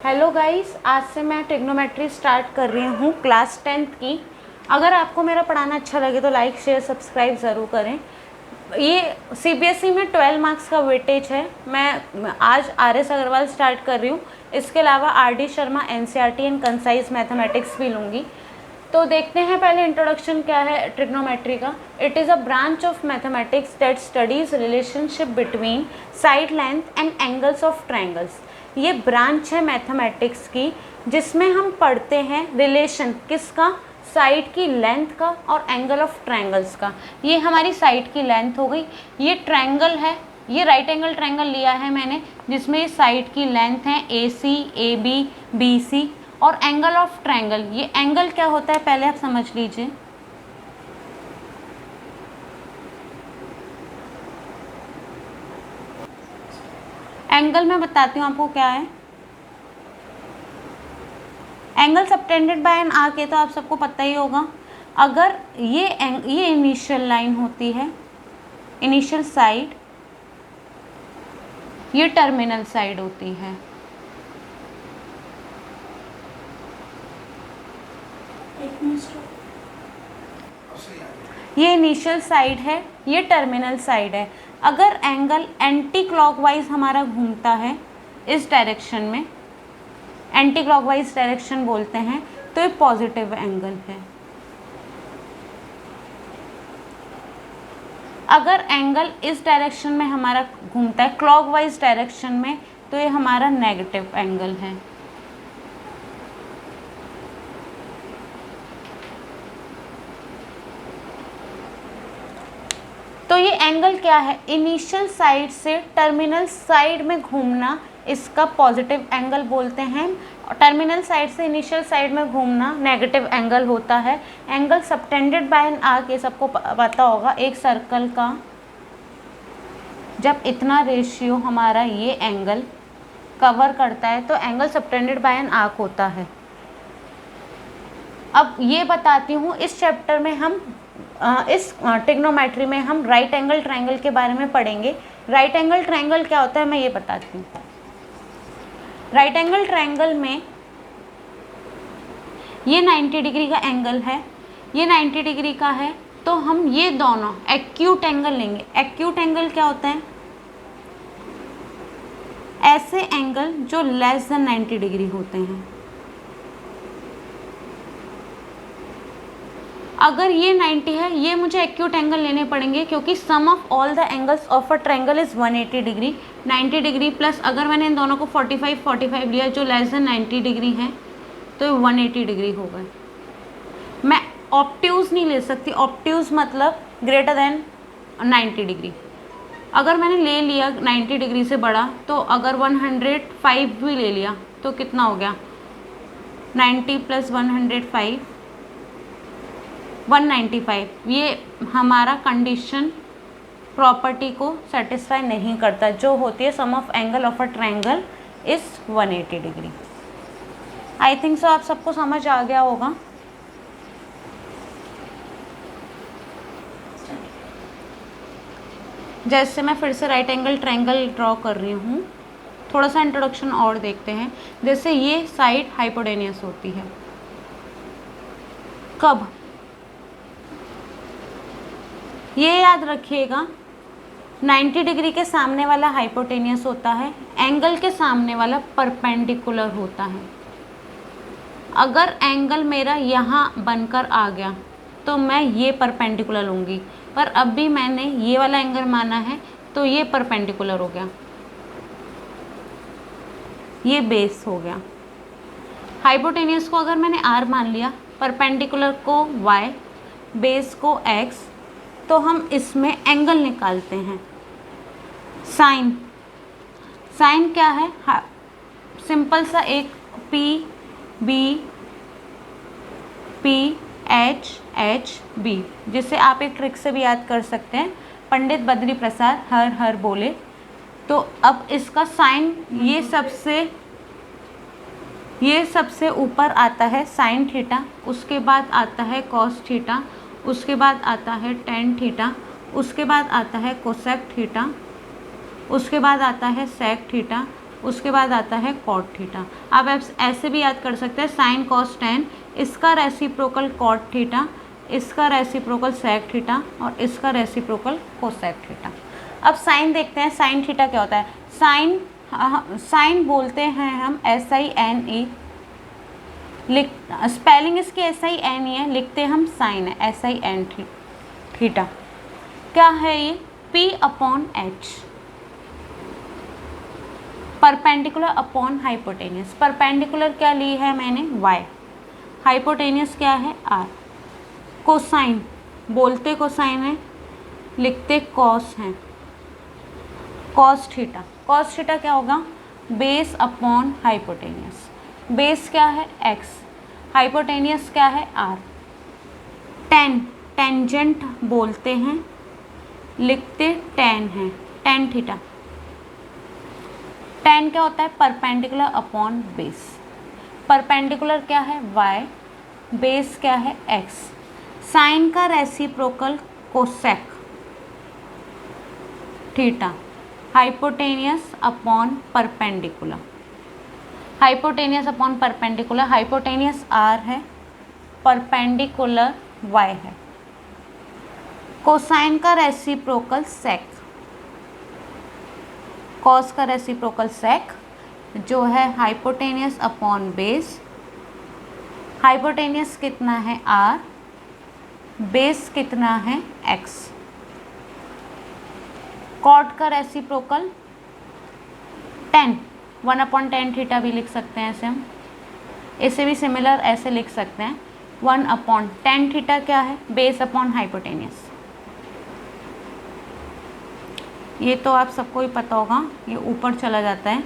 Hello guys, आज से मैं ट्रिग्नोमेट्री स्टार्ट कर रही हूँ क्लास 10th की। अगर आपको मेरा पढ़ाना अच्छा लगे तो लाइक शेयर सब्सक्राइब ज़रूर करें। ये सीबीएसई में 12 मार्क्स का वेटेज है। मैं आज आरएस अग्रवाल स्टार्ट कर रही हूँ। इसके अलावा RD Sharma NCERT and concise mathematics भी लूँगी। तो देखते हैं पहले इंट्रोडक्शन क्या है ट्रिग्नोमेट्री का। It is a branch of mathematics that studies relationship between side length and angles of triangles. ये ब्रांच है मैथमेटिक्स की जिसमें हम पढ़ते हैं रिलेशन किसका, साइड की लेंथ का और एंगल ऑफ ट्रायंगल्स का। ये हमारी साइड की लेंथ हो गई। ये ट्रायंगल है, ये राइट एंगल ट्रायंगल लिया है मैंने जिसमें ये साइड की लेंथ है AC, AB, BC और एंगल ऑफ ट्रायंगल। ये एंगल क्या होता है पहले आप समझ लीजिए। एंगल मैं बताती हूँ आपको क्या है। Angle subtended bye an arc, ये तो आप सबको पता ही होगा। अगर ये इनिशियल लाइन होती है, इनिशियल साइड, ये टर्मिनल साइड होती है। ये इनिशियल साइड है, ये टर्मिनल साइड है। अगर एंगल एंटी क्लॉकवाइज हमारा घूमता है इस डायरेक्शन में, एंटी क्लॉकवाइज डायरेक्शन बोलते हैं, तो ये पॉजिटिव एंगल है। अगर एंगल इस डायरेक्शन में हमारा घूमता है क्लॉकवाइज डायरेक्शन में, तो ये हमारा नेगेटिव एंगल है। तो ये एंगल क्या है, इनिशियल साइड से टर्मिनल साइड में घूमना, इसका पॉजिटिव एंगल बोलते हैं। टर्मिनल साइड से इनिशियल साइड में घूमना नेगेटिव एंगल होता है। Angle subtended bye an arc, ये सबको पता होगा। एक सर्कल का जब इतना रेशियो हमारा ये एंगल कवर करता है तो angle subtended bye an arc होता है। अब ये बताती हूँ, इस चैप्टर में हम इस ट्रिग्नोमेट्री में हम राइट एंगल ट्रायंगल के बारे में पढ़ेंगे। राइट एंगल ट्रायंगल क्या होता है मैं ये बताती हूँ। राइट एंगल ट्रायंगल में ये 90 डिग्री का एंगल है, ये 90 डिग्री का है, तो हम ये दोनों एक्यूट एंगल लेंगे। एक्यूट एंगल क्या होता है, ऐसे एंगल जो लेस देन 90 डिग्री होते हैं। अगर ये 90 है, ये मुझे एक्यूट एंगल लेने पड़ेंगे क्योंकि sum of all the angles of a triangle is 180 degree. 90 degree plus अगर मैंने इन दोनों को 45 लिया जो लेस देन 90 डिग्री है, तो 180 डिग्री हो गए। मैं ऑब्ट्यूज नहीं ले सकती, ऑब्ट्यूज मतलब ग्रेटर देन 90 डिग्री। अगर मैंने ले लिया 90 डिग्री से बड़ा, तो अगर 105 भी ले लिया तो कितना हो गया, 90 + 105 195। ये हमारा कंडीशन प्रॉपर्टी को सेटिस्फाई नहीं करता, जो होती है sum of angle of a triangle is 180 degree. I think so आप सबको समझ आ गया होगा। जैसे मैं फिर से राइट एंगल ट्रायंगल ड्रॉ कर रही हूँ, थोड़ा सा इंट्रोडक्शन और देखते हैं। जैसे ये साइड हाइपोटेनियस होती है, कब, ये याद रखिएगा, 90 डिग्री के सामने वाला हाइपोटेनियस होता है, एंगल के सामने वाला परपेंडिकुलर होता है। अगर एंगल मेरा यहाँ बनकर आ गया तो मैं ये परपेंडिकुलर लूँगी, पर अब भी मैंने ये वाला एंगल माना है तो ये परपेंडिकुलर हो गया, ये बेस हो गया। हाइपोटेनियस को अगर मैंने R मान लिया, परपेंडिकुलर को Y, बेस को X, तो हम इसमें एंगल निकालते हैं। साइन, साइन क्या है, सिंपल सा एक PHB, जिसे आप एक ट्रिक से भी याद कर सकते हैं, पंडित बद्री प्रसाद हर हर बोले। तो अब इसका साइन, ये सबसे ऊपर आता है साइन थीटा, उसके बाद आता है कॉस थीटा, उसके बाद आता है टेन थीटा, उसके बाद आता है कोसेक थीटा, उसके बाद आता है सेक थीटा, उसके बाद आता है कॉट थीटा। आप ऐसे भी याद कर सकते हैं, साइन कॉस टेन, इसका रेसिप्रोकल कॉट थीटा, इसका रेसिप्रोकल सेक थीटा और इसका रेसिप्रोकल कोसेक थीटा। अब साइन देखते हैं, साइन थीटा क्या होता है। साइन बोलते हैं हम SINE, स्पेलिंग इसकी SINE है, लिखते हम साइन है SIN थीटा। क्या है ये, P/H, perpendicular upon hypotenuse. Perpendicular क्या ली है मैंने, y, हाइपोटेनियस क्या है r। कोसाइन बोलते कोसाइन है, लिखते कॉस हैं, कॉस थीटा। कॉस थीटा क्या होगा, बेस अपॉन हाइपोटेनियस। बेस क्या है x, हाइपोटेनियस क्या है r। टेन, टेंजेंट बोलते हैं, लिखते टेन है, टेन थीटा। टेन क्या होता है, परपेंडिकुलर अपॉन बेस। परपेंडिकुलर क्या है y, बेस क्या है x। साइन का reciprocal cosec theta, hypotenuse upon perpendicular. Hypotenuse upon perpendicular, hypotenuse r है, परपेंडिकुलर y है। कोसाइन का रेसिप्रोकल सेक, कॉस का रेसिप्रोकल सेक जो है हाइपोटेनियस अपॉन बेस। हाइपोटेनियस कितना है r, बेस कितना है x। कॉट का रेसिप्रोकल 10, 1/10 थीटा भी लिख सकते हैं ऐसे हम। इसे भी सिमिलर ऐसे लिख सकते हैं, 1/10 थीटा क्या है, बेस अपॉन हाइपोटेनियस। ये तो आप सबको ही पता होगा, ये ऊपर चला जाता है।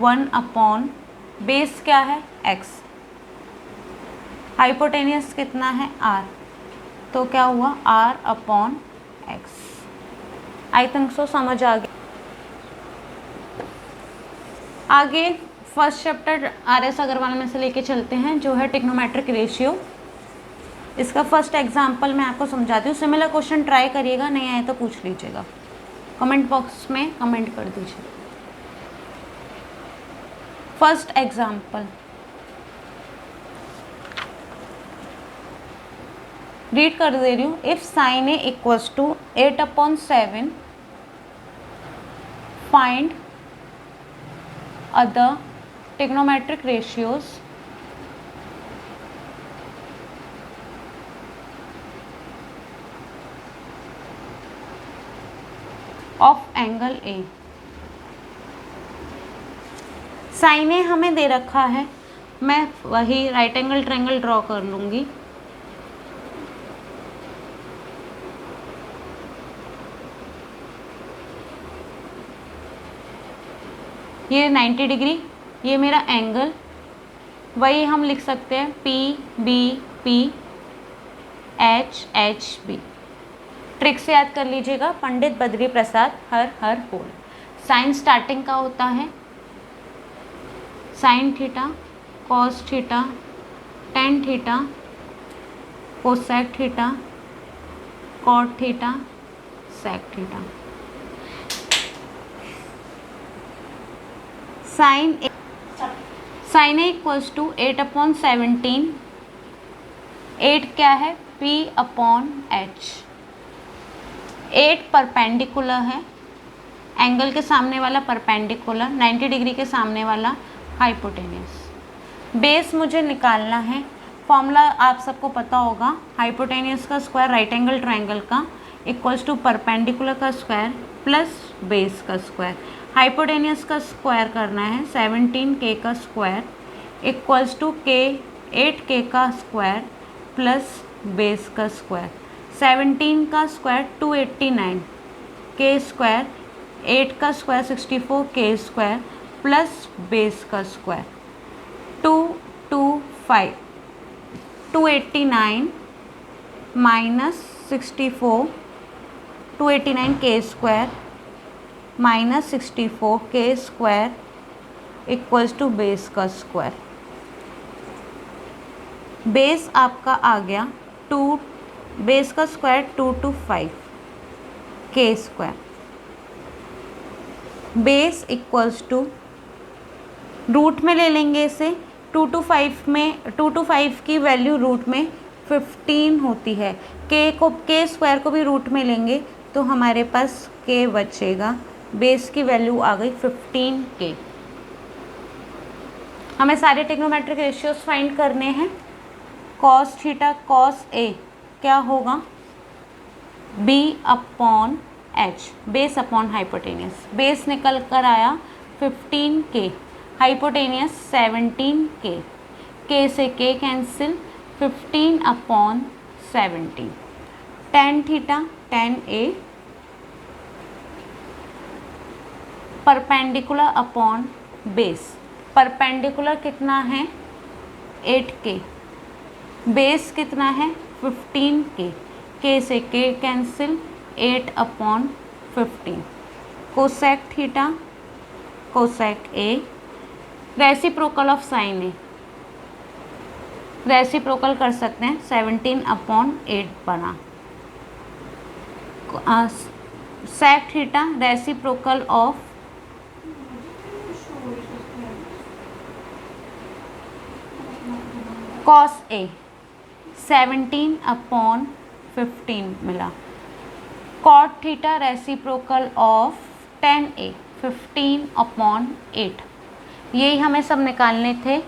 1/ बेस क्या है x, हाइपोटेनियस कितना है r, तो क्या हुआ r/x। आई थिंक सो समझ आ गया। आगे फर्स्ट चैप्टर RS अग्रवाल में से लेके चलते हैं, जो है ट्रिग्नोमेट्रिक रेशियो। इसका फर्स्ट एग्जाम्पल मैं आपको समझाती हूँ। सिमिलर क्वेश्चन ट्राई करिएगा, नहीं आए तो पूछ लीजिएगा, कमेंट बॉक्स में कमेंट कर दीजिए। फर्स्ट एग्जाम्पल, रीड कर दे रही हूँ। If sine A equals to 8/7, find other trigonometric ratios of angle A। Sine A हमें दे रखा है, मैं वही राइट एंगल ट्रायंगल ड्रॉ कर लूँगी। ये 90 डिग्री, ये मेरा एंगल, वही हम लिख सकते हैं PBP HHB। ट्रिक से याद कर लीजिएगा, पंडित बद्री प्रसाद हर हर बोल। साइन स्टार्टिंग का होता है sine theta, cos theta, tan theta, cosec theta, cot theta, sec theta. Sine A equals to 8/17। 8 क्या है, P/H। 8 परपेंडिकुलर है, एंगल के सामने वाला परपेंडिकुलर, 90 डिग्री के सामने वाला हाइपोटेनियस। बेस मुझे निकालना है, फॉर्मूला आप सबको पता होगा, हाइपोटेनियस का स्क्वायर राइट एंगल ट्रायंगल का इक्वल्स टू परपेंडिकुलर का स्क्वायर प्लस बेस का स्क्वायर। हाइपोटेनियस का स्क्वायर करना है, 17K का square equals to K 8K का स्क्वायर प्लस बेस का स्क्वायर। 17 का स्क्वायर 289, K स्क्वायर, 8 का square 64, K square plus base का स्क्वायर। 225, 289 माइनस 64, 289 K square minus 64 K square equals to base का स्क्वायर। बेस आपका आ गया 2, बेस का square 225 K square. Base equals to root में ले लेंगे इसे, 2 to 5 में 2 to 5 की वैल्यू रूट में 15 होती है। के स्क्वायर को भी रूट में लेंगे तो हमारे पास के बचेगा, बेस की वैल्यू आ गई 15 के। हमें सारे ट्रिग्नोमेट्रिक रेशियोज फाइंड करने हैं। कॉस थीटा कॉस ए क्या होगा, B upon H, base upon hypotenuse. Base निकल कर आया 15 के, हाइपोटेनियस 17 के से के cancel, 15 upon 17। Tan theta tan A, perpendicular upon base. Perpendicular कितना है 8 के, बेस कितना है 15 के से के cancel, 8 upon 15। Cosec theta cosec A, reciprocal of sine A, reciprocal कर सकते हैं, 17 अपॉन 8 बना। Sec theta reciprocal of cos A, 17 upon 15 मिला। Cot theta reciprocal of tan A, 15 upon 8। यही हमें सब निकालने थे।